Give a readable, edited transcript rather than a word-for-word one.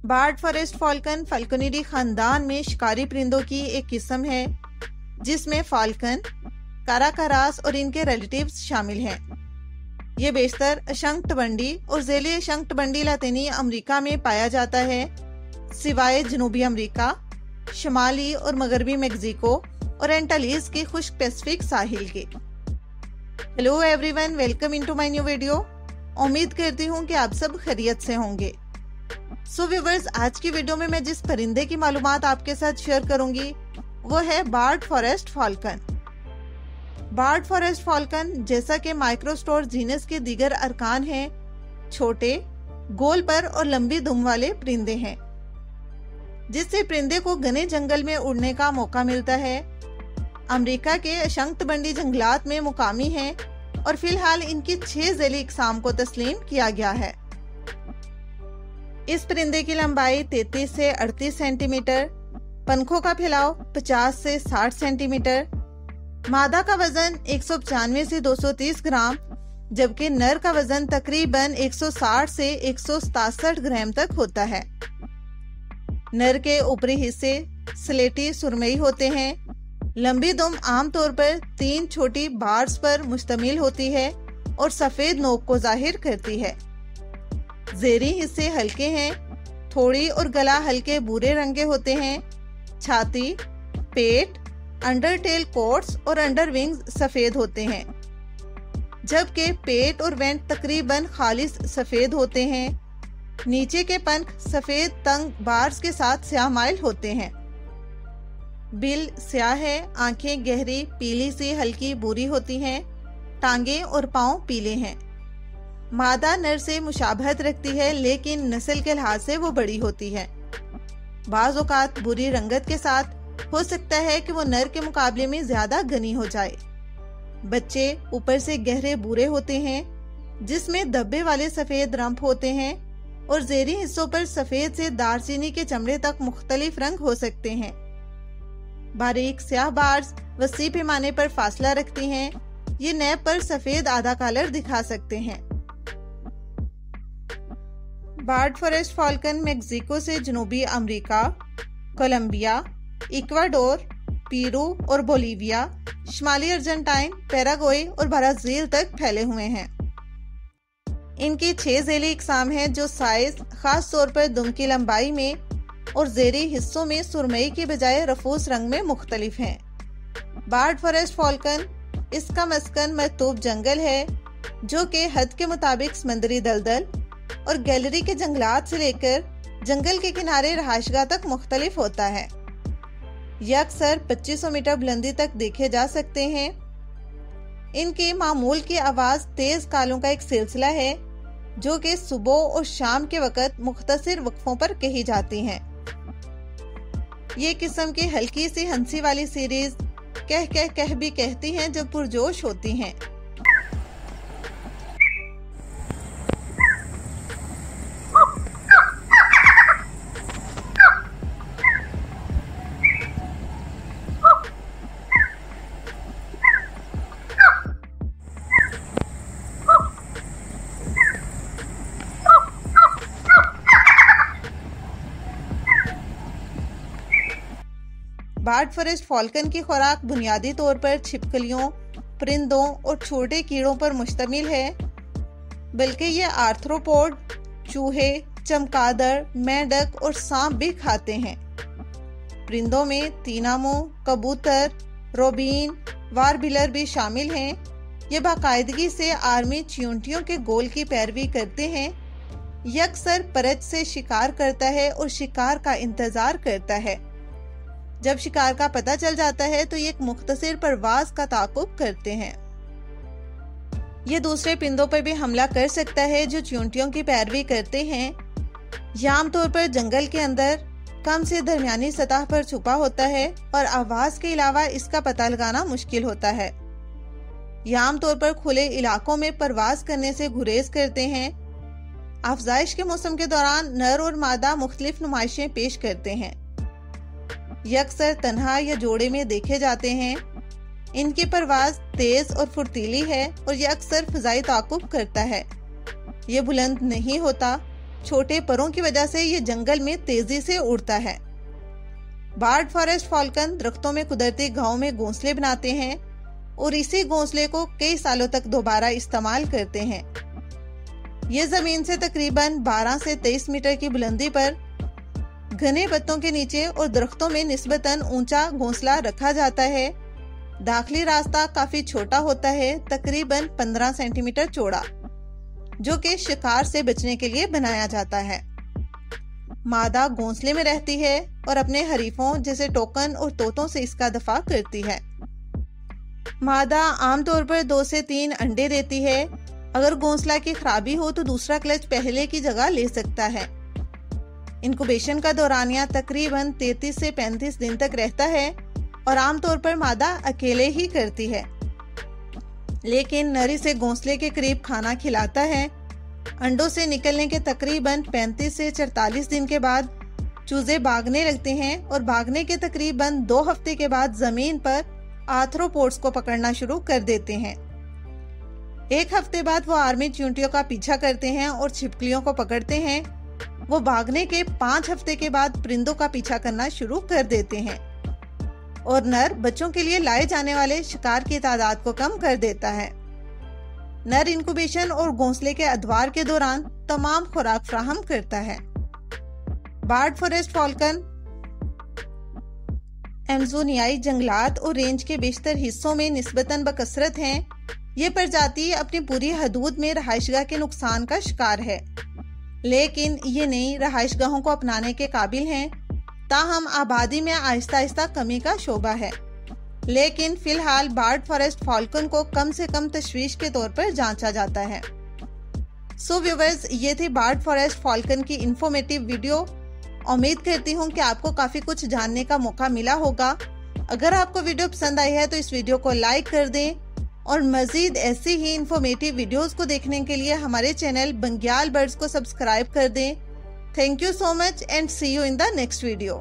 Board forest falcon फाल्कोनिडी खानदान में शिकारी परिंदों की एक किस्म है जिसमें फाल्कन, काराकारास और इनके रिलेटिव्स शामिल हैं। ये बेशतर अशंकटबंडी और ज़ेली अशंकटबंडी लातिनी अमेरिका में पाया जाता है, सिवाय जनूबी अमेरिका, शमाली और मगरबी मेक्सिको और एंटालीज के खुश्क पैसिफिक साहिल के। Hello everyone, welcome into my new video. उम्मीद करती हूँ कि आप सब खैरियत से होंगे। सो व्यूअर्स, आज की वीडियो में मैं जिस परिंदे की मालूमात आपके साथ शेयर करूंगी वो है barred forest falcon. Barred forest falcon जैसा कि माइक्रोस्टोर जीनस के दीगर अरकान हैं, छोटे, गोल पर और लंबी दुम वाले परिंदे हैं, जिससे परिंदे को घने जंगल में उड़ने का मौका मिलता है। अमेरिका के अशंकटबंडी जंगलात में मुकामी हैं और फिलहाल इनकी 6 ज़ेली इकसाम को तस्लीम किया गया है। इस परिंदे की लंबाई 33 से 38 सेंटीमीटर, पंखों का फैलाव 50 से 60 सेंटीमीटर, मादा का वजन 195 से 230 ग्राम, जबकि नर का वजन तकरीबन 160 से 167 ग्राम तक होता है। नर के ऊपरी हिस्से स्लेटी सुरमई होते हैं। लंबी दुम आमतौर पर 3 छोटी बार्स पर मुश्तमिल होती है और सफेद नोक को जाहिर करती है। ज़ेरी हिस्से हल्के हैं, थोड़ी और गला हल्के भूरे रंग के होते हैं। छाती, पेट, अंडरटेल कोट्स और अंडर विंग्स सफेद होते हैं, जबकि पेट और वेंट तकरीबन खालिस सफेद होते हैं। नीचे के पंख सफेद तंग बार्स के साथ स्याह माइल होते हैं। बिल स्याह है, आंखें गहरी पीली से हल्की भूरी होती हैं, टांगे और पांव पीले हैं। मादा नर से मुशाबहत रखती है, लेकिन नस्ल के लिहाज से वो बड़ी होती है। बाज़ औक़ात बुरी रंगत के साथ हो सकता है कि वो नर के मुकाबले में ज्यादा घनी हो जाए। बच्चे ऊपर से गहरे भूरे होते हैं, जिसमें धब्बे वाले सफेद रंप होते हैं और ज़ेरी हिस्सों पर सफेद से दारचीनी के चमड़े तक मुख्तलिफ रंग हो सकते हैं। बारीक स्याह बार्स वसी पैमाने पर फासला रखती हैं। ये नैब पर सफेद आधा कॉलर दिखा सकते हैं। बार्ड फॉरेस्ट फाल्कन मेक्सिको से जनूबी अमेरिका, कोलंबिया, इक्वाडोर, पेरू और बोलीविया, शुमाली अर्जेंटाइन, पैराग्वे और ब्राजील तक फैले हुए हैं। इनकी 6 ज़ेली इकसाम हैं, जो साइज, खास तौर पर दुम की लंबाई में और ज़ेरी हिस्सों में सुरमई के बजाय रफूस रंग में मुख्तलिफ हैं। बार्ड फॉरेस्ट फाल्कन इसका मस्कन मरतूब जंगल है, जो कि हद के मुताबिक समंदरी दलदल और गैलरी के जंगलात से लेकर जंगल के किनारे रहायशगाह तक मुख्तलिफ होता है। यह अक्सर 2500 मीटर बुलंदी तक देखे जा सकते हैं। इनके मामूल की आवाज तेज कालों का एक सिलसिला है, जो कि सुबह और शाम के वक्त मुख्तसर वक्फों पर कही जाती हैं। ये किस्म की हल्की सी हंसी वाली सीरीज कह कह कह भी कहती हैं जब पुरजोश होती हैं। बार्ड फॉरेस्ट फाल्कन की खुराक बुनियादी तौर पर छिपकलियों, परिंदों और छोटे कीड़ों पर मुश्तमिल है, बल्कि ये आर्थ्रोपोड, चूहे, चमगादड़, मेंढक और सांप भी खाते हैं। परिंदों में तीनामो, कबूतर, रोबीन, वारबिलर भी शामिल हैं। ये बाकायदगी से आर्मी चींटियों के गोल की पैरवी करते हैं। ये अक्सर परच से शिकार करता है और शिकार का इंतजार करता है। जब शिकार का पता चल जाता है तो ये एक मुख्तसर परवाज का ताकुब करते हैं। ये दूसरे परिंदों पर भी हमला कर सकता है जो चींटियों की पैरवी करते हैं। यह आमतौर पर जंगल के अंदर कम से दरमियानी सतह पर छुपा होता है और आवाज के अलावा इसका पता लगाना मुश्किल होता है। यह आमतौर पर खुले इलाकों में परवाज करने से गुरेज करते हैं। अफजाइश के मौसम के दौरान नर और मादा मुख्तलिफ नुमाइशें पेश करते हैं। ये अक्सर तन्हा या जोड़े में देखे जाते हैं। इनकी परवाज तेज और फुर्तीली है और ये अक्सर फिजाई ताकुब करता है। ये बुलंद नहीं होता, छोटे परों की वजह से ये जंगल में तेजी से उड़ता है। बार्ड फॉरेस्ट फॉल्कन दरख्तों में कुदरती घावों में घोंसले बनाते हैं और इसी घोंसले को कई सालों तक दोबारा इस्तेमाल करते हैं। ये जमीन से तकरीबन 12 से 23 मीटर की बुलंदी पर घने पत्तों के नीचे और दरख्तों में निस्बतन ऊंचा घोंसला रखा जाता है। दाखिली रास्ता काफी छोटा होता है, तकरीबन 15 सेंटीमीटर चौड़ा, जो कि शिकार से बचने के लिए बनाया जाता है। मादा घोंसले में रहती है और अपने हरीफों जैसे टोकन और तोतों से इसका दफा करती है। मादा आमतौर पर 2 से 3 अंडे देती है। अगर घोंसला की खराबी हो तो दूसरा क्लच पहले की जगह ले सकता है। इंक्यूबेशन का दौरानिया तकरीबन 33 से 35 दिन तक रहता है और आमतौर पर मादा अकेले ही करती है, लेकिन नर इसे घोंसले के करीब खाना खिलाता है। अंडों से निकलने के तकरीबन 35 से 44 दिन के बाद चूजे भागने लगते हैं और भागने के तकरीबन 2 हफ्ते के बाद जमीन पर आर्थ्रोपोड्स को पकड़ना शुरू कर देते हैं। 1 हफ्ते बाद वो आर्मी चींटियों का पीछा करते हैं और छिपकलियों को पकड़ते हैं। वो भागने के 5 हफ्ते के बाद परिंदों का पीछा करना शुरू कर देते हैं और नर बच्चों के लिए लाए जाने वाले शिकार की तादाद को कम कर देता है। नर इंक्यूबेशन और घोंसले के अदवार के दौरान तमाम खुराक फ्राहम करता है। बार्ड फॉरेस्ट फॉल्कन अमेज़ोनियाई जंगलात और रेंज के बेशतर हिस्सों में निस्बतन बकसरत हैं। ये प्रजाति अपनी पूरी हदूद में रहायशगाह के नुकसान का शिकार है, लेकिन ये नई रहायशगाहों को अपनाने के काबिल हैं। ताहम आबादी में आहिस्ता आहिस्ता कमी का शोबा है, लेकिन फिलहाल बार्ड फॉरेस्ट फॉल्कन को कम से कम तशवीश के तौर पर जांचा जाता है। सो व्यूअर्स, ये थी बार्ड फॉरेस्ट फॉल्कन की इंफॉर्मेटिव वीडियो। उम्मीद करती हूँ कि आपको काफी कुछ जानने का मौका मिला होगा। अगर आपको वीडियो पसंद आई है तो इस वीडियो को लाइक कर दें और मजीद ऐसी ही इंफॉर्मेटिव वीडियोस को देखने के लिए हमारे चैनल बंग्याल बर्ड्स को सब्सक्राइब कर दें। Thank you so much and see you in the next video.